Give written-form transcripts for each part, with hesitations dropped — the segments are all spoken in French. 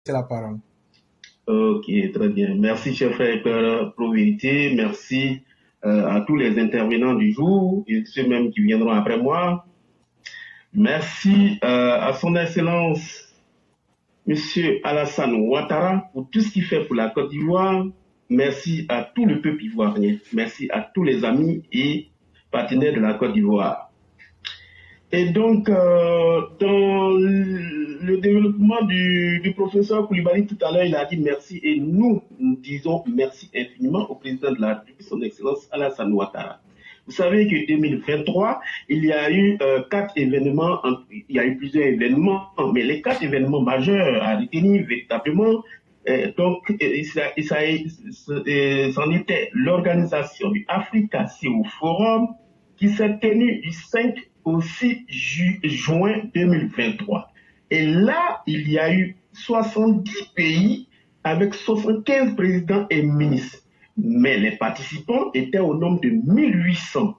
C'est la parole. Ok, très bien. Merci, cher frère Pro-Vérité. Merci à tous les intervenants du jour et ceux même qui viendront après moi. Merci à son Excellence, Monsieur Alassane Ouattara, pour tout ce qu'il fait pour la Côte d'Ivoire. Merci à tout le peuple ivoirien. Merci à tous les amis et partenaires de la Côte d'Ivoire. Et donc, dans le développement du professeur Koulibaly tout à l'heure, il a dit merci et nous disons merci infiniment au président de la République, son Excellence Alassane Ouattara. Vous savez que 2023, il y a eu il y a eu plusieurs événements, mais les 4 événements majeurs à retenir véritablement, c'en était l'organisation du Africa CEO Forum qui s'est tenu du 5 au 6 juin 2023. Et là, il y a eu 70 pays avec 75 présidents et ministres. Mais les participants étaient au nombre de 1800,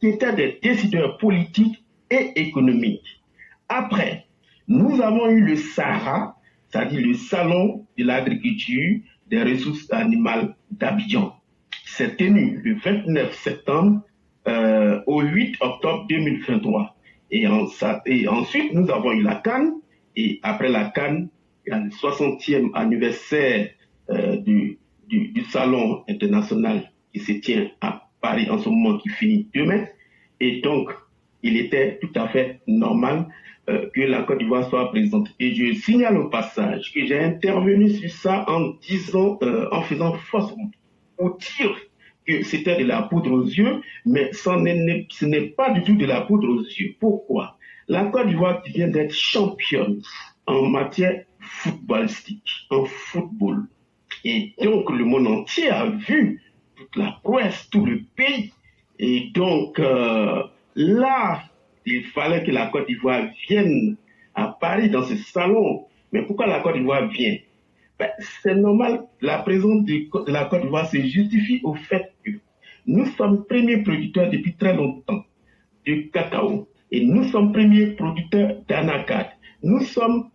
qui étaient des décideurs politiques et économiques. Après, nous avons eu le SARA, c'est-à-dire le Salon de l'agriculture des ressources animales d'Abidjan, qui s'est tenu le 29 septembre au 8 octobre 2023. Et ensuite, nous avons eu la Cannes, et après la Cannes, il y a le 60e anniversaire du Salon international qui se tient à Paris en ce moment, qui finit demain. Et donc, il était tout à fait normal que la Côte d'Ivoire soit présente. Et je signale au passage que j'ai intervenu sur ça en faisant fausse route, pour dire que c'était de la poudre aux yeux, mais ce n'est pas du tout de la poudre aux yeux. Pourquoi? La Côte d'Ivoire vient d'être championne en matière footballistique, en football. Et donc, le monde entier a vu toute la prouesse, tout le pays. Et donc, là, il fallait que la Côte d'Ivoire vienne à Paris dans ce salon. Mais pourquoi la Côte d'Ivoire vient? C'est normal, la présence de la Côte d'Ivoire se justifie au fait que nous sommes premiers producteurs depuis très longtemps de cacao et nous sommes premiers producteurs d'anacarde. Nous sommes,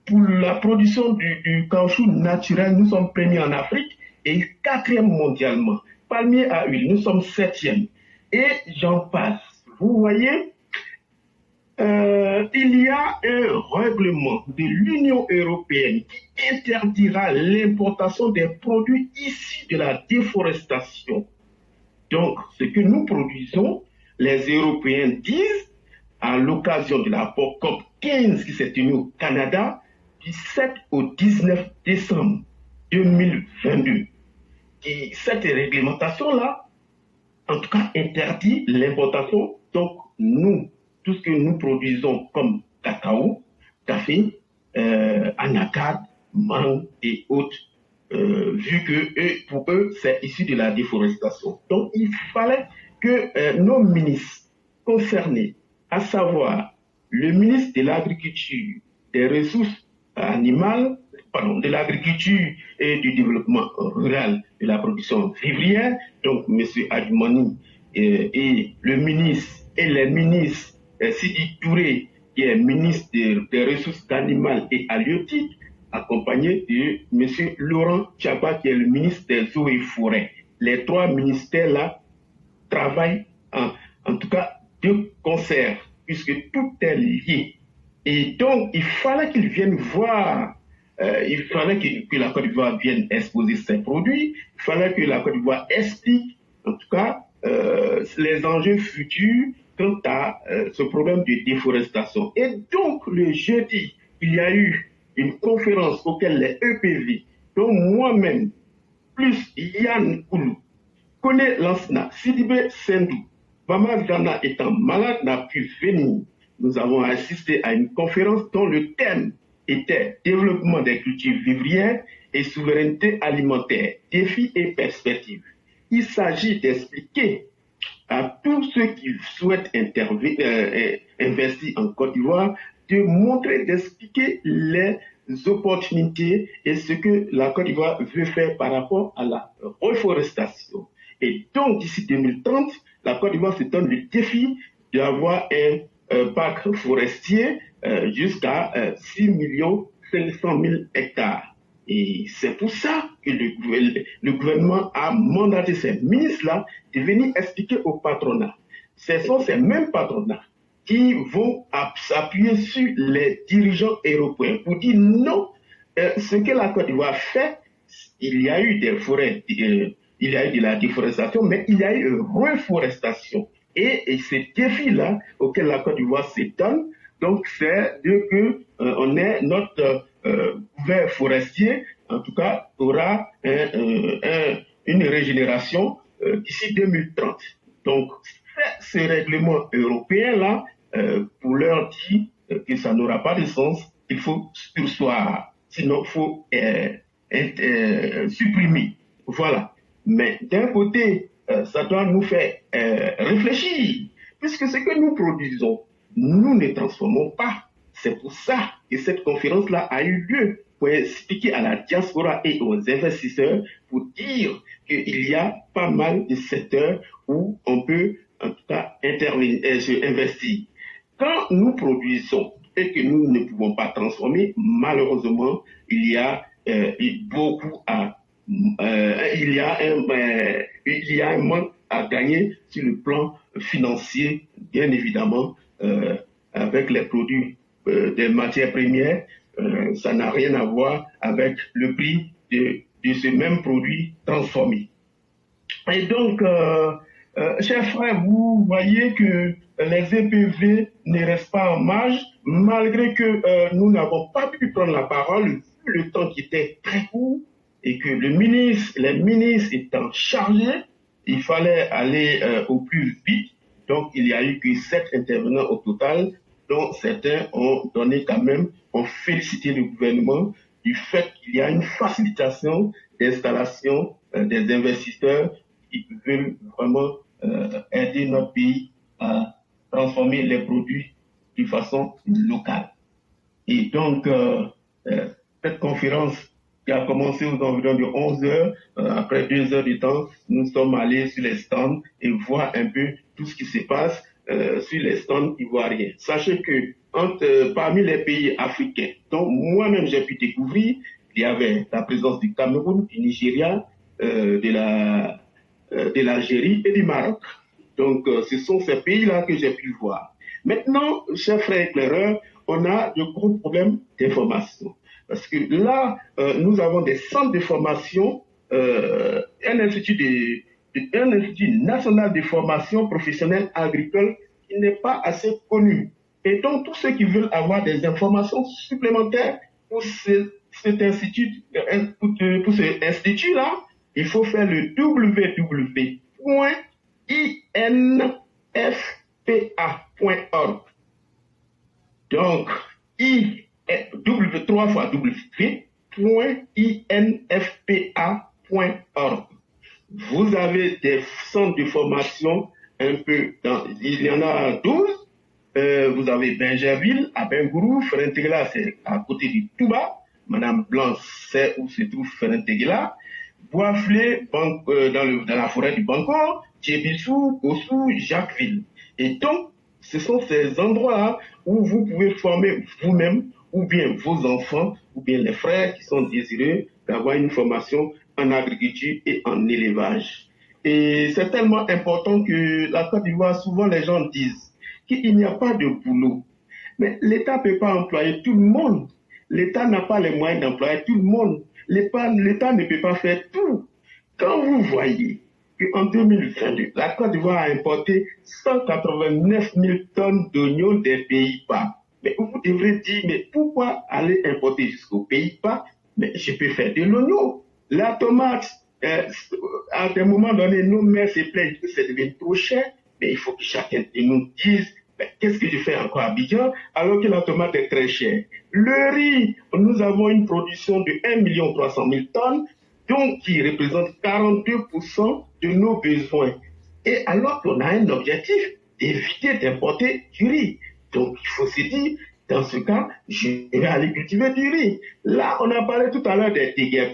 pour la production du caoutchouc naturel, nous sommes premiers en Afrique et 4e mondialement. Palmier à huile, nous sommes 7e. Et j'en passe. Vous voyez, il y a un règlement de l'Union européenne qui interdira l'importation des produits issus de la déforestation. Donc, ce que nous produisons, les Européens disent, à l'occasion de la COP 15 qui s'est tenue au Canada, du 7 au 19 décembre 2022. Et cette réglementation-là, en tout cas, interdit l'importation. Donc, nous, tout ce que nous produisons comme cacao, café, anacarde, mangue et autres, vu que pour eux, c'est issu de la déforestation. Donc, il fallait que nos ministres concernés, à savoir le ministre de l'Agriculture, des Ressources animales, de l'Agriculture et du Développement rural, de la production vivrière, donc M. Adjumani, et le ministre et les ministres Sidi Touré, qui est ministre des Ressources animales et halieutiques, accompagné de M. Laurent Tchaba, qui est le ministre des Eaux et Forêts. Les 3 ministères-là travaillent en tout cas de concert, puisque tout est lié. Et donc, il fallait qu'ils viennent voir, il fallait que la Côte d'Ivoire vienne exposer ses produits, il fallait que la Côte d'Ivoire explique, en tout cas, les enjeux futurs quant à ce problème de déforestation. Et donc, le jeudi, il y a eu une conférence auquel les EPV, dont moi-même, plus Yann Koulou, Kone Lansna, Sidibé Sendou, Bama Ghana étant malade, n'a pu venir. Nous avons assisté à une conférence dont le thème était développement des cultures vivrières et souveraineté alimentaire, défis et perspectives. Il s'agit d'expliquer à tous ceux qui souhaitent investir en Côte d'Ivoire, de montrer, d'expliquer les opportunités et ce que la Côte d'Ivoire veut faire par rapport à la reforestation. Et donc, d'ici 2030, la Côte d'Ivoire se donne le défi d'avoir un parc forestier jusqu'à 6 millions 500 000 hectares. Et c'est pour ça que le gouvernement a mandaté ces ministres-là de venir expliquer au patronat. Ce sont ces mêmes patronats qui vont s'appuyer sur les dirigeants européens pour dire non, ce que la Côte d'Ivoire fait, il y a eu des forêts, il y a eu de la déforestation, mais il y a eu une reforestation. Et ce défi-là auquel la Côte d'Ivoire s'étonne, donc c'est que on est notre couvert forestier, en tout cas, aura une régénération d'ici 2030. Donc, ce règlement européen-là, pour leur dire que ça n'aura pas de sens, il faut sursoir. Sinon, il faut supprimer. Voilà. Mais d'un côté, ça doit nous faire réfléchir, puisque ce que nous produisons, nous ne transformons pas. C'est pour ça que cette conférence-là a eu lieu, pour expliquer à la diaspora et aux investisseurs, pour dire qu'il y a pas mal de secteurs où on peut, en tout cas, investir. Quand nous produisons et que nous ne pouvons pas transformer, malheureusement, il y a beaucoup à il y a un manque à gagner sur le plan financier, bien évidemment, avec les produits des matières premières. Ça n'a rien à voir avec le prix de ce même produit transformé. Et donc, chers frères, vous voyez que les EPV ne restent pas en marge, malgré que nous n'avons pas pu prendre la parole, vu le temps qui était très court, et que les ministres étant chargés, il fallait aller au plus vite. Donc, il y a eu que 7 intervenants au total, dont certains ont félicité le gouvernement du fait qu'il y a une facilitation d'installation des investisseurs qui veulent vraiment aider notre pays à transformer les produits de façon locale. Et donc, cette conférence qui a commencé aux environs de 11 heures, après 2 heures de temps, nous sommes allés sur les stands et voir un peu tout ce qui se passe sur les stands ivoiriens. Sachez que parmi les pays africains, dont moi-même j'ai pu découvrir, il y avait la présence du Cameroun, du Nigeria, de l'Algérie et du Maroc. Donc, ce sont ces pays-là que j'ai pu voir. Maintenant, chers frères éclaireurs, on a de gros problèmes d'information. Parce que là, nous avons des centres de formation, un institut national de formation professionnelle agricole qui n'est pas assez connu. Et donc, tous ceux qui veulent avoir des informations supplémentaires pour cet institut-là, il faut faire le www.infpa.org. Donc, 3 fois www.infpa.org. Vous avez des centres de formation il y en a 12. Vous avez Benjerville, à Bengourou, Ferentegela, c'est à côté du Touba. Madame Blanc sait où se trouve Ferentegela. Boisflé, dans la forêt du Banco, Djébissou, Gossou, Jacquesville. Et donc, ce sont ces endroits-là où vous pouvez former vous-même, ou bien vos enfants, ou bien les frères qui sont désireux d'avoir une formation en agriculture et en élevage. Et c'est tellement important que la Côte d'Ivoire, souvent les gens disent qu'il n'y a pas de boulot. Mais l'État ne peut pas employer tout le monde. L'État n'a pas les moyens d'employer tout le monde. L'État ne peut pas faire tout. Quand vous voyez qu'en 2022, la Côte d'Ivoire a importé 189 000 tonnes d'oignons des Pays-Bas, mais vous devrez dire, mais pourquoi aller importer jusqu'aux Pays-Bas? Mais je peux faire de l'oignon. La tomate, à un moment donné, nos mères se plaignent que ça devient trop cher, mais il faut que chacun de nous dise, qu'est-ce que je fais encore à Abidjan alors que la tomate est très chère. Le riz, nous avons une production de 1 300 000 tonnes, donc qui représente 42% de nos besoins. Et alors qu'on a un objectif d'éviter d'importer du riz. Donc il faut se dire, dans ce cas, je vais aller cultiver du riz. Là, on a parlé tout à l'heure des dégâts.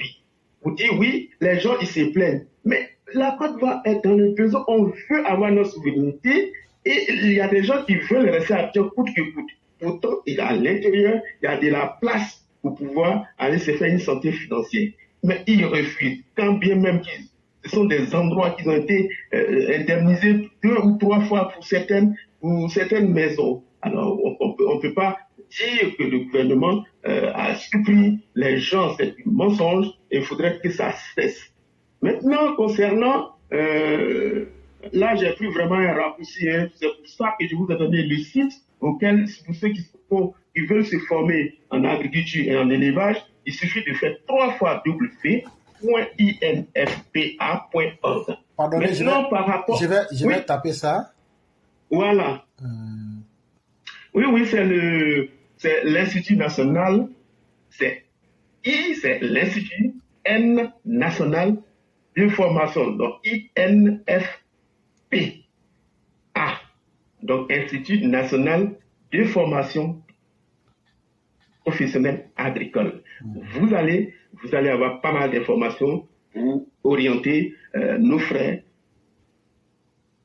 Vous dites oui, les gens ils se plaignent. Mais la Côte d'Ivoire est dans le besoin, on veut avoir notre souveraineté. Et il y a des gens qui veulent rester à Abidjan coûte que coûte. Pourtant, à l'intérieur, il y a de la place pour pouvoir aller se faire une santé financière. Mais ils refusent, quand bien même ce sont des endroits qui ont été indemnisés 2 ou 3 fois pour certaines maisons. Alors, on ne peut pas dire que le gouvernement a supprimé les gens, c'est du mensonge, et il faudrait que ça cesse. Maintenant, concernant, là j'ai pris vraiment un raccourci, hein, c'est pour ça que je vous ai donné le site auquel, pour ceux qui veulent se former en agriculture et en élevage, il suffit de faire 3 fois w.infpa.org. Pardonnez, maintenant, par rapport... je vais taper ça. Voilà. Oui, c'est l'Institut national, c'est l'Institut N national de formation, donc INFPA, donc Institut national de formation professionnelle agricole. Vous allez avoir pas mal d'informations pour orienter nos frères